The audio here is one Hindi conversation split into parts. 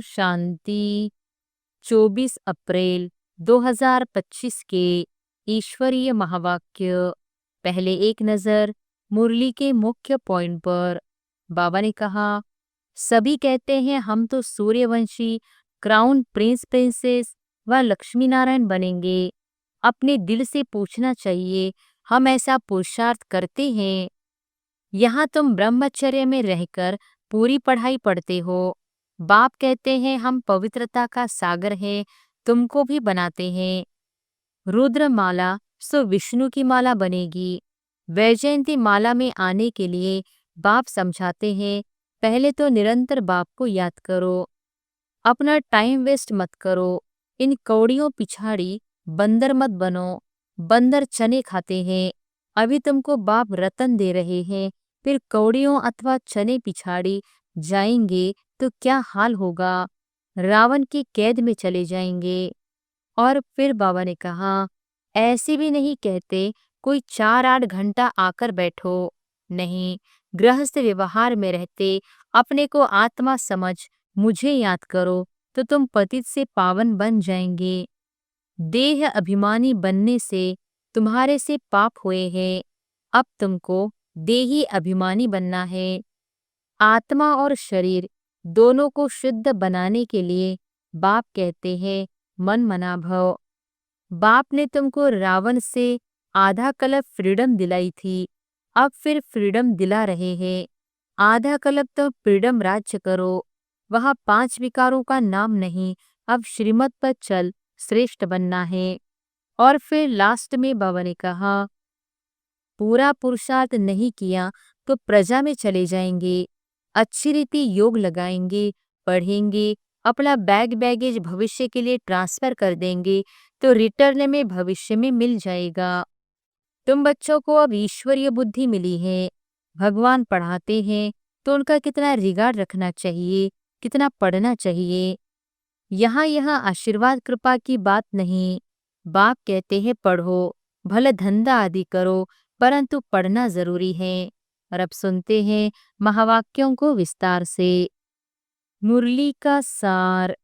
शांति। 24 अप्रैल 2025 के ईश्वरीय महावाक्य। पहले एक नज़र मुरली के मुख्य पॉइंट पर। बाबा ने कहा, सभी कहते हैं हम तो सूर्यवंशी, क्राउन प्रिंस प्रिंसेस व लक्ष्मी नारायण बनेंगे। अपने दिल से पूछना चाहिए, हम ऐसा पुरुषार्थ करते हैं? यहाँ तुम ब्रह्मचर्य में रहकर पूरी पढ़ाई पढ़ते हो। बाप कहते हैं हम पवित्रता का सागर है, तुमको भी बनाते हैं। रुद्र माला सो विष्णु की माला बनेगी। वैजयंती माला में आने के लिए बाप समझाते हैं, पहले तो निरंतर बाप को याद करो, अपना टाइम वेस्ट मत करो। इन कौड़ियों पिछाड़ी बंदर मत बनो। बंदर चने खाते हैं। अभी तुमको बाप रतन दे रहे हैं, फिर कौड़ियों अथवा चने पिछाड़ी जाएंगे तो क्या हाल होगा? रावण की कैद में चले जाएंगे। और फिर बाबा ने कहा, ऐसे भी नहीं कहते कोई 4-8 घंटा आकर बैठो। नहीं, गृहस्थ व्यवहार में रहते अपने को आत्मा समझ मुझे याद करो तो तुम पतित से पावन बन जाएंगे। देह अभिमानी बनने से तुम्हारे से पाप हुए हैं। अब तुमको देही अभिमानी बनना है। आत्मा और शरीर दोनों को शुद्ध बनाने के लिए बाप कहते हैं मन मना भव। बाप ने तुमको रावण से आधा कल्प फ्रीडम दिलाई थी, अब फिर फ्रीडम दिला रहे हैं। आधा कल्प तो फ्रीडम राज्य करो। वहाँ 5 विकारों का नाम नहीं, अब श्रीमत पर चल, श्रेष्ठ बनना है। और फिर लास्ट में बाबा ने कहा, पूरा पुरुषार्थ नहीं किया तो प्रजा में चले जाएंगे। अच्छी रीति योग लगाएंगे, पढ़ेंगे, अपना बैगेज भविष्य के लिए ट्रांसफर कर देंगे तो रिटर्न में भविष्य में मिल जाएगा। तुम बच्चों को अब ईश्वरीय बुद्धि मिली है। भगवान पढ़ाते हैं तो उनका कितना रिगार्ड रखना चाहिए, कितना पढ़ना चाहिए। यहाँ आशीर्वाद कृपा की बात नहीं। बाप कहते हैं पढ़ो, भले धंधा आदि करो, परंतु पढ़ना जरूरी है। और अब सुनते हैं महावाक्यों को विस्तार से। मुरली का सार।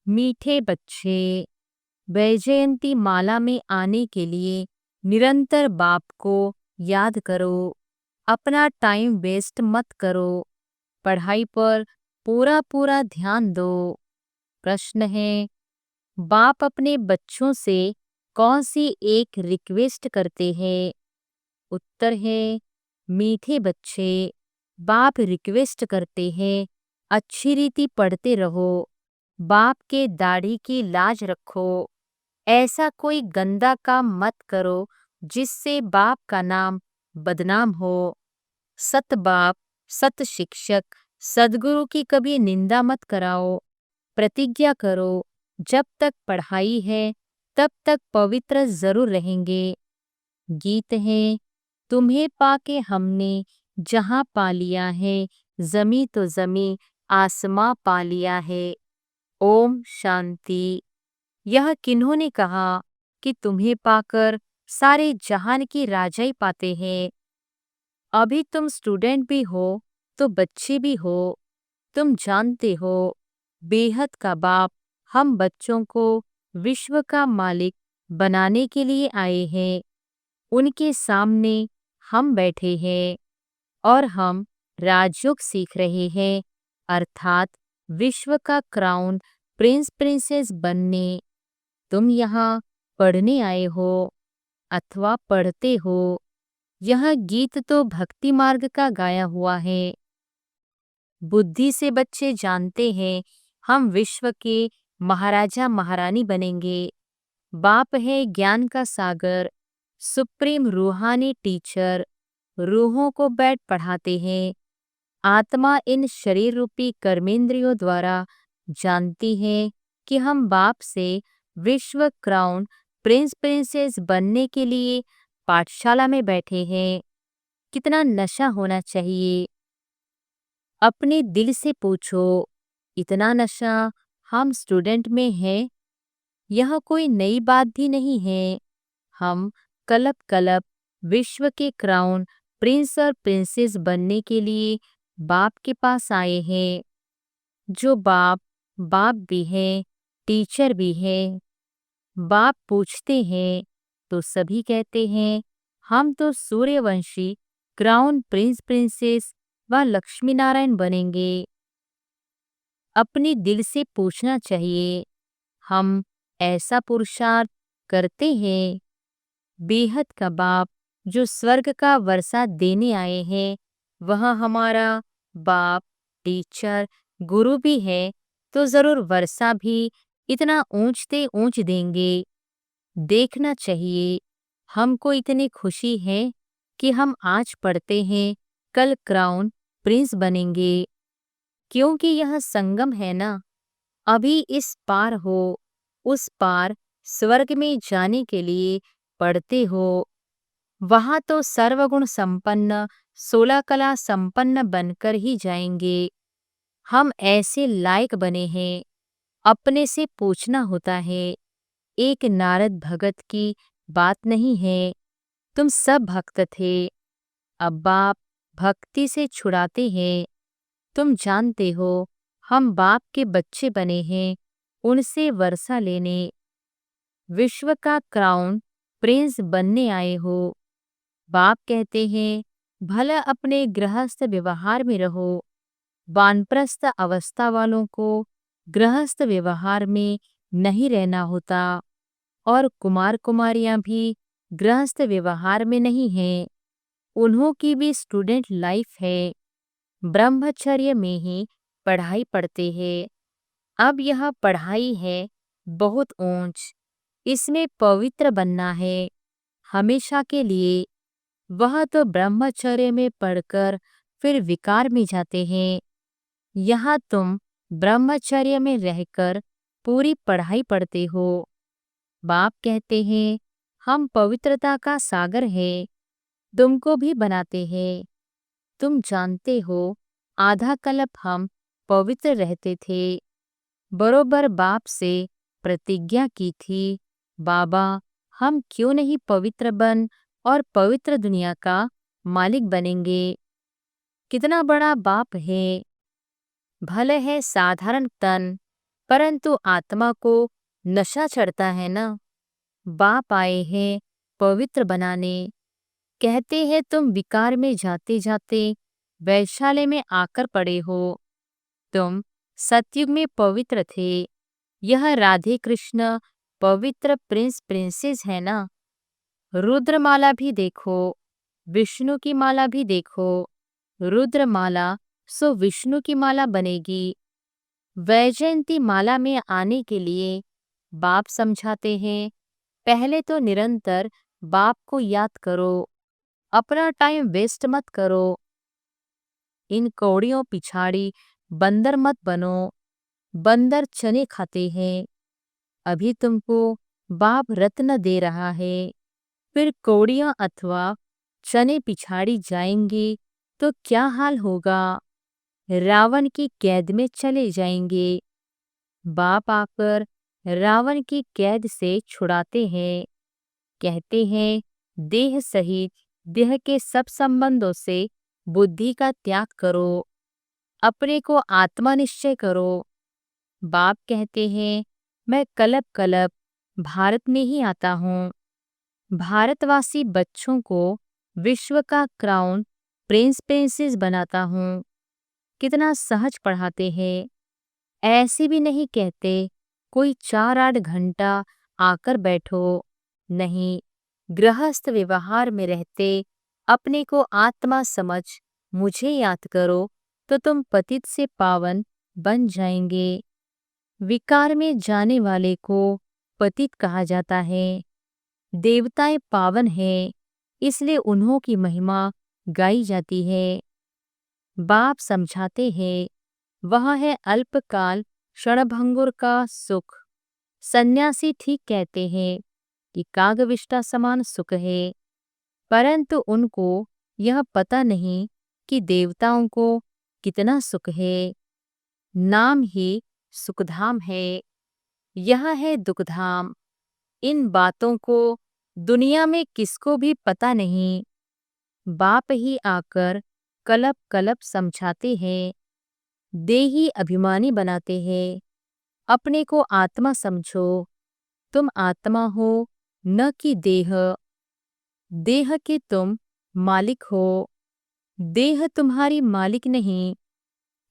मीठे बच्चे, वैजयंती माला में आने के लिए निरंतर बाप को याद करो, अपना टाइम वेस्ट मत करो, पढ़ाई पर पूरा ध्यान दो। प्रश्न है, बाप अपने बच्चों से कौन सी एक रिक्वेस्ट करते हैं? उत्तर है, मीठे बच्चे, बाप रिक्वेस्ट करते हैं अच्छी रीति पढ़ते रहो, बाप के दाढ़ी की लाज रखो, ऐसा कोई गंदा काम मत करो जिससे बाप का नाम बदनाम हो। सत बाप, सत शिक्षक, सद्गुरु की कभी निंदा मत कराओ। प्रतिज्ञा करो, जब तक पढ़ाई है तब तक पवित्र जरूर रहेंगे। गीत है, तुम्हें पाके हमने जहाँ पा लिया है, जमी तो जमी आसमां पा लिया है। ओम शांति। यह किन्होंने कहा कि तुम्हें पाकर सारे जहान की राजाई पाते हैं? अभी तुम स्टूडेंट भी हो तो बच्चे भी हो। तुम जानते हो, बेहद का बाप हम बच्चों को विश्व का मालिक बनाने के लिए आए हैं। उनके सामने हम बैठे हैं और हम राजयोग सीख रहे हैं, अर्थात विश्व का क्राउन प्रिंस प्रिंसेस बनने। तुम यहाँ पढ़ने आए हो अथवा पढ़ते हो। यह गीत तो भक्ति मार्ग का गाया हुआ है। बुद्धि से बच्चे जानते हैं हम विश्व के महाराजा महारानी बनेंगे। बाप है ज्ञान का सागर, सुप्रीम रूहानी टीचर, रूहों को बैठ पढ़ाते हैं। आत्मा इन शरीर रूपी कर्मेंद्रियों द्वारा जानती है कि हम बाप से विश्व क्राउन प्रिंस प्रिंसेस बनने के लिए पाठशाला में बैठे हैं। कितना नशा होना चाहिए? अपने दिल से पूछो, इतना नशा हम स्टूडेंट में है? यह कोई नई बात भी नहीं है। हम कलप कलप विश्व के क्राउन प्रिंस और प्रिंसेस बनने के लिए बाप के पास आए हैं। जो बाप बाप भी है, टीचर भी है। बाप पूछते हैं तो सभी कहते हैं हम तो सूर्यवंशी क्राउन प्रिंस प्रिंसेस व लक्ष्मी नारायण बनेंगे। अपने दिल से पूछना चाहिए, हम ऐसा पुरुषार्थ करते हैं? बेहद का बाप जो स्वर्ग का वर्षा देने आए हैं, वह हमारा बाप, टीचर, गुरु भी है, तो जरूर वर्षा भी इतना ऊंचते ऊंच देंगे। देखना चाहिए, हमको इतनी खुशी है कि हम आज पढ़ते हैं, कल क्राउन प्रिंस बनेंगे। क्योंकि यह संगम है ना, अभी इस पार हो, उस पार स्वर्ग में जाने के लिए पढ़ते हो। वहां तो सर्वगुण संपन्न, 16 कला संपन्न बनकर ही जाएंगे। हम ऐसे लायक बने हैं, अपने से पूछना होता है। एक नारद भगत की बात नहीं है, तुम सब भक्त थे, अब बाप भक्ति से छुड़ाते हैं। तुम जानते हो, हम बाप के बच्चे बने हैं, उनसे वर्षा लेने। विश्व का क्राउन प्रिंस बनने आए हो। बाप कहते हैं भला अपने गृहस्थ व्यवहार में रहो। वानप्रस्थ अवस्था वालों को गृहस्थ व्यवहार में नहीं रहना होता, और कुमार कुमारियां भी गृहस्थ व्यवहार में नहीं हैं। उन्हों की भी स्टूडेंट लाइफ है, ब्रह्मचर्य में ही पढ़ाई पढ़ते हैं। अब यह पढ़ाई है बहुत ऊंच, इसमें पवित्र बनना है हमेशा के लिए। वह तो ब्रह्मचर्य में पढ़कर फिर विकार में जाते हैं। यहाँ तुम ब्रह्मचर्य में रहकर पूरी पढ़ाई पढ़ते हो। बाप कहते हैं हम पवित्रता का सागर है, तुमको भी बनाते हैं। तुम जानते हो, आधा कल्प हम पवित्र रहते थे। बरोबर बाप से प्रतिज्ञा की थी, बाबा हम क्यों नहीं पवित्र बन और पवित्र दुनिया का मालिक बनेंगे। कितना बड़ा बाप है। भले है साधारण तन, परंतु आत्मा को नशा चढ़ता है ना। बाप आए हैं पवित्र बनाने। कहते हैं तुम विकार में जाते जाते वैशाल्य में आकर पड़े हो। तुम सतयुग में पवित्र थे। यह राधे कृष्ण पवित्र प्रिंस प्रिंसेस है ना। रुद्रमाला भी देखो, विष्णु की माला भी देखो। रुद्रमाला सो विष्णु की माला बनेगी। वैजयंती माला में आने के लिए बाप समझाते हैं, पहले तो निरंतर बाप को याद करो, अपना टाइम वेस्ट मत करो। इन कौड़ियों पिछाड़ी बंदर मत बनो। बंदर चने खाते हैं। अभी तुमको बाप रत्न दे रहा है, फिर कौड़ियां अथवा चने पिछाड़ी जाएंगी तो क्या हाल होगा। रावण की कैद में चले जाएंगे। बाप आकर रावण की कैद से छुड़ाते हैं। कहते हैं देह सहित देह के सब संबंधों से बुद्धि का त्याग करो, अपने को आत्मा निश्चय करो। बाप कहते हैं मैं कलप कलप भारत में ही आता हूँ। भारतवासी बच्चों को विश्व का क्राउन प्रिंस प्रिंसेस बनाता हूँ। कितना सहज पढ़ाते हैं। ऐसे भी नहीं कहते कोई 4-8 घंटा आकर बैठो। नहीं, गृहस्थ व्यवहार में रहते अपने को आत्मा समझ मुझे याद करो तो तुम पतित से पावन बन जाएंगे। विकार में जाने वाले को पतित कहा जाता है। देवताएं पावन हैं, इसलिए उन्हों की महिमा गाई जाती है। बाप समझाते हैं वह है अल्पकाल क्षणभंगुर का सुख। सन्यासी ठीक कहते हैं कि कागविष्टा समान सुख है, परंतु उनको यह पता नहीं कि देवताओं को कितना सुख है। नाम ही सुखधाम है, यह है दुखधाम। इन बातों को दुनिया में किसको भी पता नहीं। बाप ही आकर कलप कलप समझाते हैं, देही अभिमानी बनाते हैं। अपने को आत्मा समझो। तुम आत्मा हो, न कि देह। देह के तुम मालिक हो। देह तुम्हारी मालिक नहीं।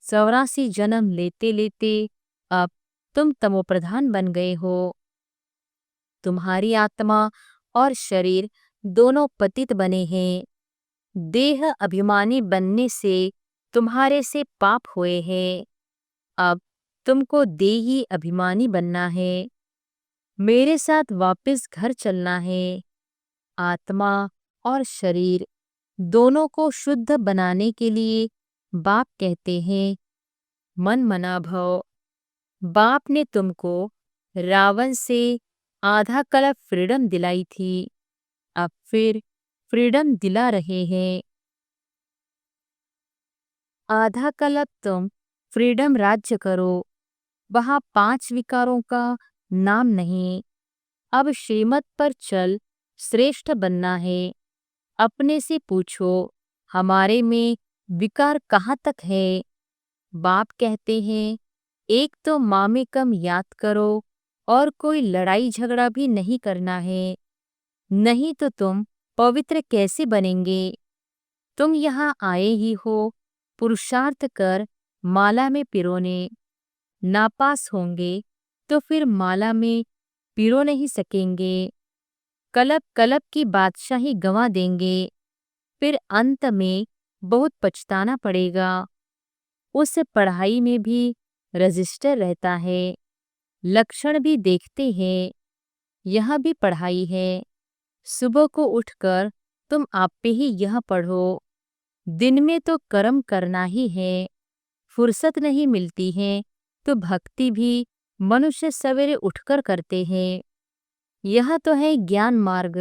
84 जन्म लेते लेते अब तुम तमोप्रधान बन गए हो। तुम्हारी आत्मा और शरीर दोनों पतित बने हैं। देह अभिमानी बनने से तुम्हारे से पाप हुए हैं। अब तुमको देही अभिमानी बनना है। मेरे साथ वापस घर चलना है। आत्मा और शरीर दोनों को शुद्ध बनाने के लिए बाप कहते हैं मन मना भव। बाप ने तुमको रावण से आधा कल्प फ्रीडम दिलाई थी, अब फिर फ्रीडम दिला रहे हैं। आधा कल्प तुम फ्रीडम राज्य करो। वहां 5 विकारों का नाम नहीं। अब श्रीमत पर चल श्रेष्ठ बनना है। अपने से पूछो हमारे में विकार कहाँ तक है। बाप कहते हैं एक तो माँ में कम याद करो और कोई लड़ाई झगड़ा भी नहीं करना है, नहीं तो तुम पवित्र कैसे बनेंगे। तुम यहाँ आए ही हो पुरुषार्थ कर माला में पिरोने। नापास होंगे तो फिर माला में पिरो नहीं सकेंगे। कलप कलप की बादशाही गंवा देंगे। फिर अंत में बहुत पछताना पड़ेगा। उस पढ़ाई में भी रजिस्टर रहता है, लक्षण भी देखते हैं। यह भी पढ़ाई है। सुबह को उठकर तुम आप पे ही यह पढ़ो। दिन में तो कर्म करना ही है, फुर्सत नहीं मिलती है तो भक्ति भी मनुष्य सवेरे उठकर करते हैं। यह तो है ज्ञान मार्ग।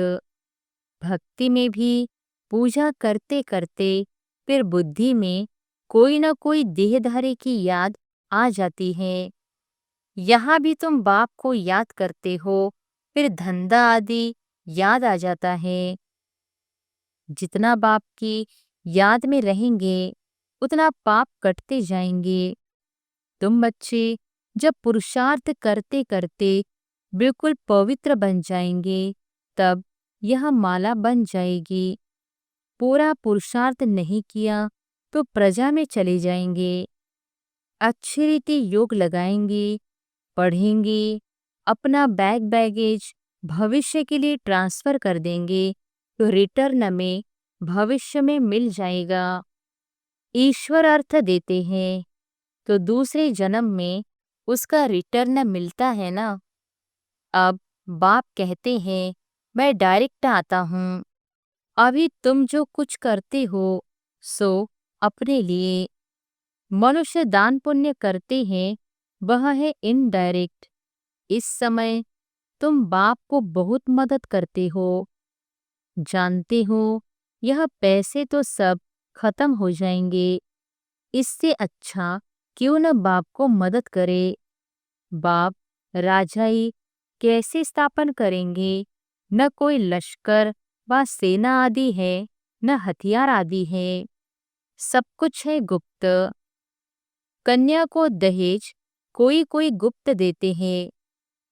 भक्ति में भी पूजा करते करते फिर बुद्धि में कोई न कोई देहधारी की याद आ जाती है। यहाँ भी तुम बाप को याद करते हो, फिर धंधा आदि याद आ जाता है। जितना बाप की याद में रहेंगे उतना पाप कटते जाएंगे। तुम बच्चे जब पुरुषार्थ करते करते बिल्कुल पवित्र बन जाएंगे तब यह माला बन जाएगी। पूरा पुरुषार्थ नहीं किया तो प्रजा में चले जाएंगे। अच्छी रीति योग लगाएंगे, पढ़ेंगे, अपना बैगेज भविष्य के लिए ट्रांसफर कर देंगे तो रिटर्न में भविष्य में मिल जाएगा। ईश्वर अर्थ देते हैं तो दूसरे जन्म में उसका रिटर्न मिलता है ना। अब बाप कहते हैं मैं डायरेक्ट आता हूँ। अभी तुम जो कुछ करते हो सो अपने लिए। मनुष्य दान पुण्य करते हैं वह है इनडायरेक्ट। इस समय तुम बाप को बहुत मदद करते हो। जानते हो यह पैसे तो सब खत्म हो जाएंगे। इससे अच्छा क्यों न बाप को मदद करे। बाप राजाई कैसे स्थापन करेंगे। न कोई लश्कर व सेना आदि है, न हथियार आदि है। सब कुछ है गुप्त। कन्या को दहेज कोई कोई गुप्त देते हैं।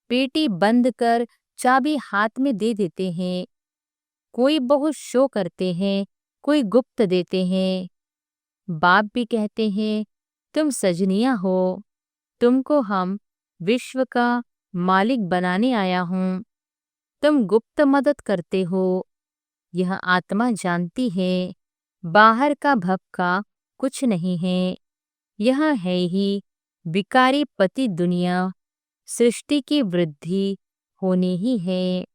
पेटी बंद कर चाबी हाथ में दे देते हैं। कोई बहुत शो करते हैं, कोई गुप्त देते हैं। बाप भी कहते हैं तुम सजनिया हो, तुमको हम विश्व का मालिक बनाने आया हूँ। तुम गुप्त मदद करते हो। यह आत्मा जानती है बाहर का भक्का कुछ नहीं है। यह है ही विकारी पति दुनिया। सृष्टि की वृद्धि होनी ही है।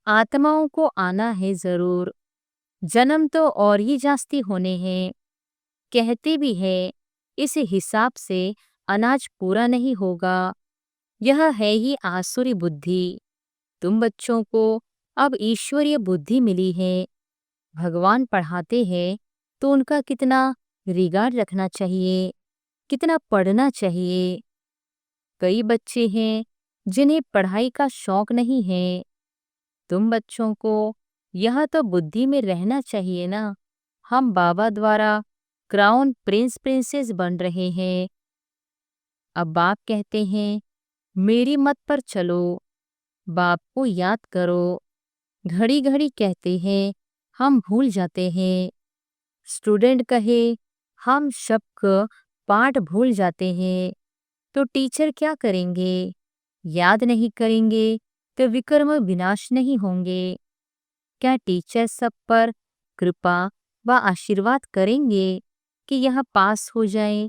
आत्माओं को आना है जरूर। जन्म तो और ही जास्ती होने हैं। कहते भी है इस हिसाब से अनाज पूरा नहीं होगा। यह है ही आसुरी बुद्धि। तुम बच्चों को अब ईश्वरीय बुद्धि मिली है। भगवान पढ़ाते हैं तो उनका कितना रिगार्ड रखना चाहिए, कितना पढ़ना चाहिए। कई बच्चे हैं जिन्हें पढ़ाई का शौक नहीं है। तुम बच्चों को यह तो बुद्धि में रहना चाहिए ना। हम बाबा द्वारा क्राउन प्रिंस प्रिंसेस बन रहे हैं। अब बाप कहते हैं, मेरी मत पर चलो, बाप को याद करो। घड़ी घड़ी कहते हैं, हम भूल जाते हैं। स्टूडेंट कहे, हम शब्द पाठ भूल जाते हैं, तो टीचर क्या करेंगे? याद नहीं करेंगे तो विक्रम विनाश नहीं होंगे। क्या टीचर सब पर कृपा व आशीर्वाद करेंगे कि यह पास हो जाए?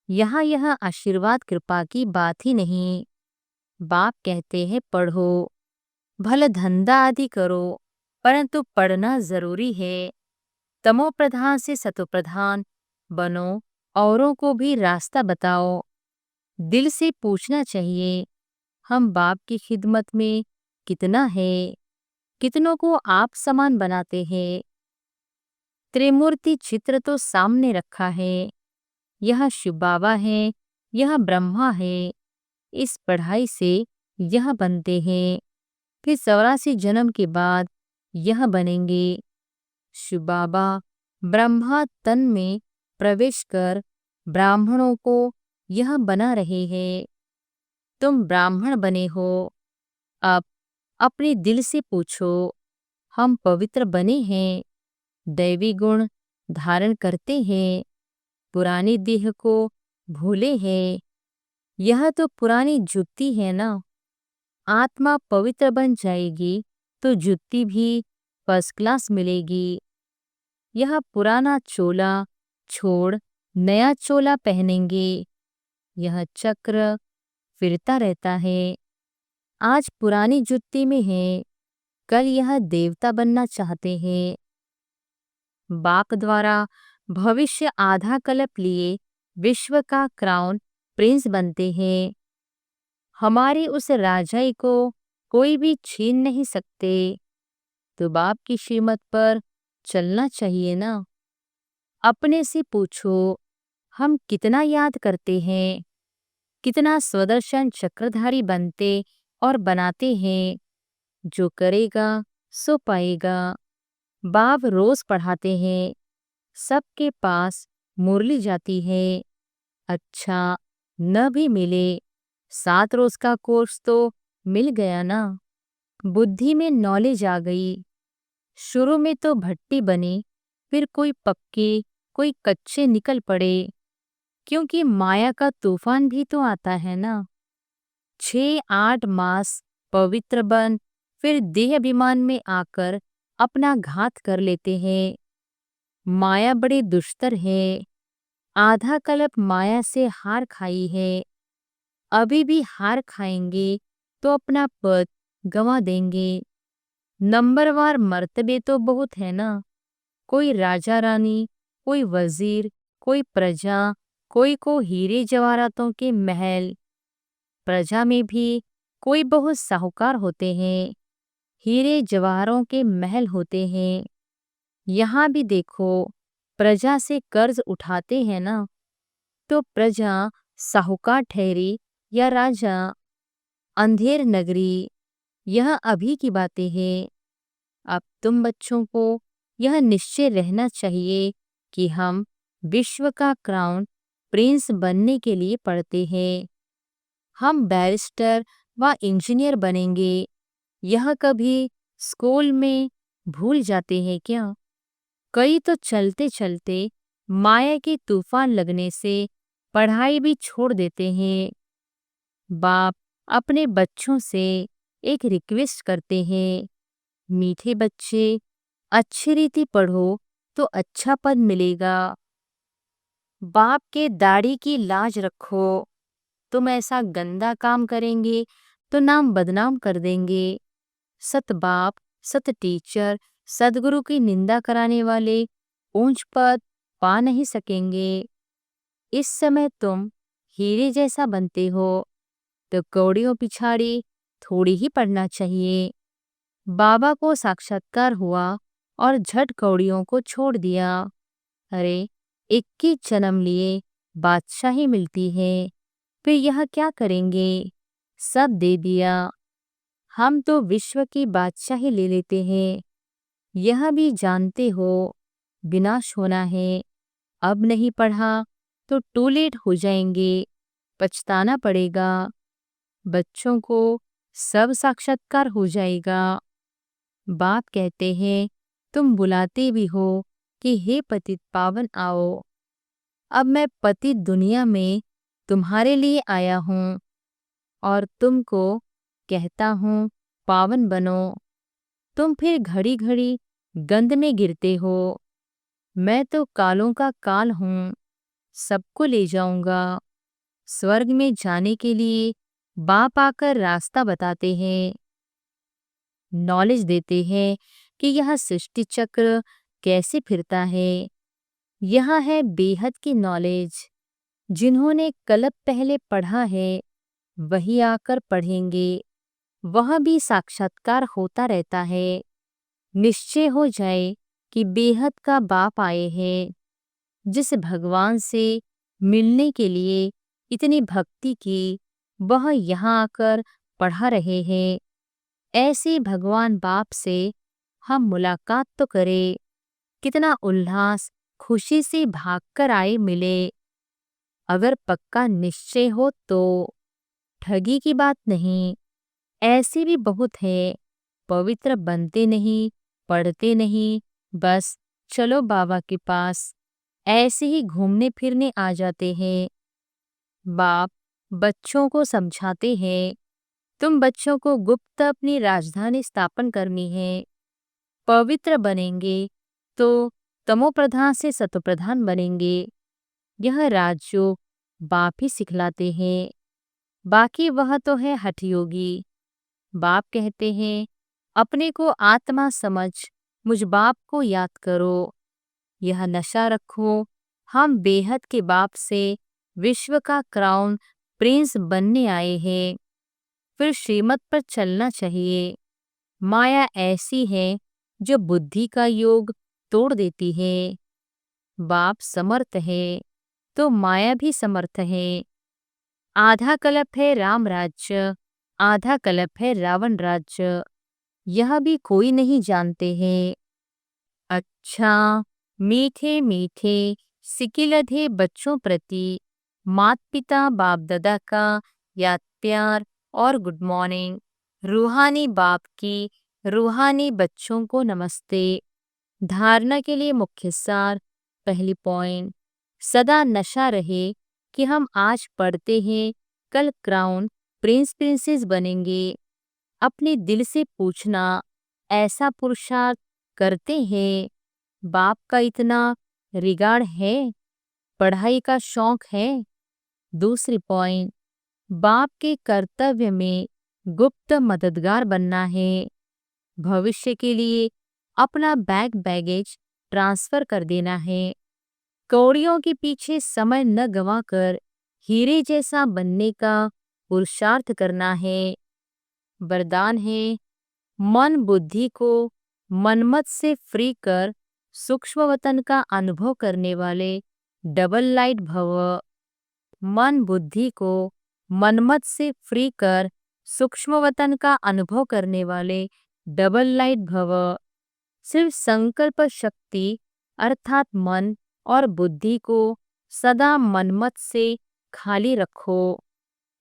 यहाँ यह आशीर्वाद कृपा की बात ही नहीं। बाप कहते हैं, पढ़ो, भले धंधा आदि करो, परंतु पढ़ना जरूरी है। तमो प्रधान से सतो प्रधान बनो, औरों को भी रास्ता बताओ। दिल से पूछना चाहिए, हम बाप की खिदमत में कितना है? कितनों को आप समान बनाते हैं? त्रिमूर्ति चित्र तो सामने रखा है। यह शिव बाबा है, यह ब्रह्मा है। इस पढ़ाई से यह बनते हैं, फिर 84 जन्म के बाद यह बनेंगे। शिव बाबा ब्रह्मा तन में प्रवेश कर ब्राह्मणों को यह बना रहे हैं। तुम ब्राह्मण बने हो। अब अपने दिल से पूछो, हम पवित्र बने हैं, दैवी गुण धारण करते हैं, पुरानी देह को भूले हैं। यह तो पुरानी जुत्ती है ना। आत्मा पवित्र बन जाएगी तो जुत्ती भी फर्स्ट क्लास मिलेगी। यह पुराना चोला छोड़ नया चोला पहनेंगे। यह चक्र फिरता रहता है। आज पुरानी जुत्ती में है, कल यह देवता बनना चाहते हैं। बाप द्वारा भविष्य आधा कल्प लिए विश्व का क्राउन प्रिंस बनते हैं। हमारी उस राजाई को कोई भी छीन नहीं सकते। तो बाप की श्रीमत पर चलना चाहिए ना। अपने से पूछो, हम कितना याद करते हैं, कितना स्वदर्शन चक्रधारी बनते और बनाते हैं। जो करेगा सो पाएगा। बाप रोज पढ़ाते हैं, सबके पास मुरली जाती है। अच्छा न भी मिले, 7 रोज का कोर्स तो मिल गया ना। बुद्धि में नॉलेज आ गई। शुरू में तो भट्टी बने, फिर कोई पक्के कोई कच्चे निकल पड़े, क्योंकि माया का तूफान भी तो आता है ना। 6-8 मास पवित्र बन फिर देह अभिमान में आकर अपना घात कर लेते हैं। माया बड़ी दुष्टर है। आधा कल्प माया से हार खाई है। अभी भी हार खाएंगे तो अपना पद गंवा देंगे। नंबरवार मर्तबे तो बहुत है ना। कोई राजा रानी, कोई वजीर, कोई प्रजा, कोई को हीरे जवाहरातों के महल। प्रजा में भी कोई बहुत साहूकार होते हैं, हीरे जवाहरों के महल होते हैं। यहाँ भी देखो, प्रजा से कर्ज उठाते हैं ना, तो प्रजा साहूकार ठहरी या राजा। अंधेर नगरी, यह अभी की बातें हैं। अब तुम बच्चों को यह निश्चय रहना चाहिए कि हम विश्व का क्राउन प्रिंस बनने के लिए पढ़ते हैं। हम बैरिस्टर व इंजीनियर बनेंगे। यह कभी स्कूल में भूल जाते हैं क्या? कई तो चलते चलते माया के तूफान लगने से पढ़ाई भी छोड़ देते हैं। बाप अपने बच्चों से एक रिक्वेस्ट करते हैं, मीठे बच्चे, अच्छी रीति पढ़ो तो अच्छा पद मिलेगा। बाप के दाढ़ी की लाज रखो। तुम ऐसा गंदा काम करेंगे तो नाम बदनाम कर देंगे। सत बाप, सत टीचर, सदगुरु की निंदा कराने वाले ऊंच पद पा नहीं सकेंगे। इस समय तुम हीरे जैसा बनते हो, तो कौड़ियों पिछाड़ी थोड़ी ही पढ़ना चाहिए। बाबा को साक्षात्कार हुआ और झट कौड़ियों को छोड़ दिया। अरे 21 जन्म लिए बादशाही मिलती है, फिर यह क्या करेंगे? सब दे दिया। हम तो विश्व की बादशाही ले लेते हैं। यह भी जानते हो विनाश होना है। अब नहीं पढ़ा तो टू लेट हो जाएंगे। पछताना पड़ेगा। बच्चों को सब साक्षात्कार हो जाएगा। बाप कहते हैं, तुम बुलाते भी हो कि हे पतित पावन आओ। अब मैं पतित दुनिया में तुम्हारे लिए आया हूँ और तुमको कहता हूँ पावन बनो। तुम फिर घड़ी घड़ी गंध में गिरते हो। मैं तो कालों का काल हूँ, सबको ले जाऊंगा। स्वर्ग में जाने के लिए बाप आकर रास्ता बताते हैं, नॉलेज देते हैं कि यह सृष्टि चक्र कैसे फिरता है। यह है बेहद की नॉलेज। जिन्होंने कल्प पहले पढ़ा है वही आकर पढ़ेंगे। वह भी साक्षात्कार होता रहता है। निश्चय हो जाए कि बेहद का बाप आए हैं। जिस भगवान से मिलने के लिए इतनी भक्ति की, वह यहाँ आकर पढ़ा रहे हैं। ऐसे भगवान बाप से हम मुलाकात तो करें। कितना उल्लास, खुशी से भागकर आए मिले। अगर पक्का निश्चय हो तो ठगी की बात नहीं। ऐसे भी बहुत है, पवित्र बनते नहीं, पढ़ते नहीं, बस चलो बाबा के पास, ऐसे ही घूमने फिरने आ जाते हैं। बाप बच्चों को समझाते हैं, तुम बच्चों को गुप्त अपनी राजधानी स्थापन करनी है। पवित्र बनेंगे तो तमोप्रधान से सतोप्रधान बनेंगे। यह राजयोग बाप ही सिखलाते हैं। बाकी वह तो है हठयोगी। बाप कहते हैं, अपने को आत्मा समझ मुझ बाप को याद करो। यह नशा रखो, हम बेहद के बाप से विश्व का क्राउन प्रिंस बनने आए हैं। फिर श्रीमत पर चलना चाहिए। माया ऐसी है जो बुद्धि का योग तोड़ देती है। बाप समर्थ है तो माया भी समर्थ है। आधा कल्प है राम राज्य, आधा कल्प है रावण राज्य। यह भी कोई नहीं जानते हैं। अच्छा, मीठे मीठे सिकिलधे बच्चों प्रति माता पिता बाप दादा का याद प्यार और गुड मॉर्निंग। रूहानी बाप की रूहानी बच्चों को नमस्ते। धारणा के लिए मुख्य सार। पहली पॉइंट, सदा नशा रहे कि हम आज पढ़ते हैं, कल क्राउन प्रिंस प्रिंसेस बनेंगे। अपने दिल से पूछना, ऐसा पुरुषार्थ करते हैं? बाप का इतना रिगार्ड है? पढ़ाई का शौक है? दूसरी पॉइंट, बाप के कर्तव्य में गुप्त मददगार बनना है। भविष्य के लिए अपना बैगेज ट्रांसफर कर देना है। कौड़ियों के पीछे समय न गंवाकर हीरे जैसा बनने का पुरुषार्थ करना है। वरदान है, मन बुद्धि को मनमत से फ्री कर सूक्ष्म वतन का अनुभव करने वाले डबल लाइट भव। मन बुद्धि को मनमत से फ्री कर सूक्ष्म वतन का अनुभव करने वाले डबल लाइट भव। सिर्फ संकल्प शक्ति अर्थात मन और बुद्धि को सदा मनमत से खाली रखो,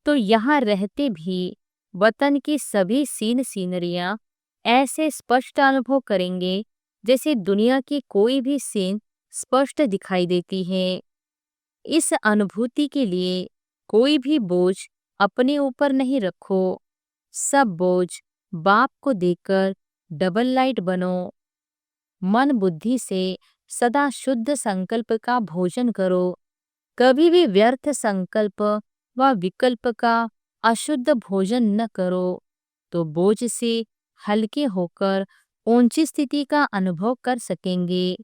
तो यहाँ रहते भी वतन की सभी सीनरियाँ ऐसे स्पष्ट अनुभव करेंगे जैसे दुनिया की कोई भी सीन स्पष्ट दिखाई देती है। इस अनुभूति के लिए कोई भी बोझ अपने ऊपर नहीं रखो। सब बोझ बाप को देकर डबल लाइट बनो। मन बुद्धि से सदा शुद्ध संकल्प का भोजन करो। कभी भी व्यर्थ संकल्प व विकल्प का अशुद्ध भोजन न करो, तो बोझ से हल्के होकर ऊंची स्थिति का अनुभव कर सकेंगे।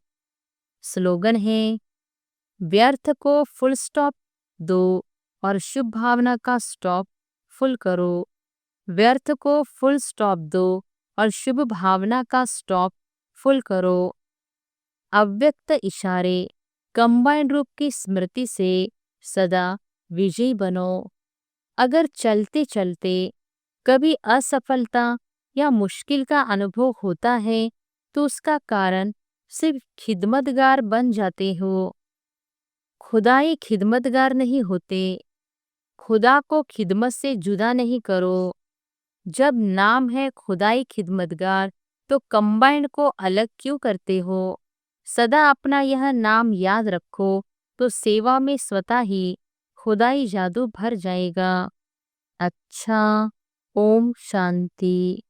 स्लोगन है, व्यर्थ को फुल स्टॉप दो और शुभ भावना का स्टॉप फुल करो। व्यर्थ को फुल स्टॉप दो और शुभ भावना का स्टॉप फुल करो। अव्यक्त इशारे कंबाइंड रूप की स्मृति से सदा विजयी बनो। अगर चलते चलते कभी असफलता या मुश्किल का अनुभव होता है तो उसका कारण सिर्फ खिदमतगार बन जाते हो। खुदाई खिदमतगार नहीं होते। खुदा को खिदमत से जुदा नहीं करो। जब नाम है खुदाई खिदमतगार तो कंबाइंड को अलग क्यों करते हो? सदा अपना यह नाम याद रखो तो सेवा में स्वतः ही खुदाई जादू भर जाएगा। अच्छा, ओम शांति।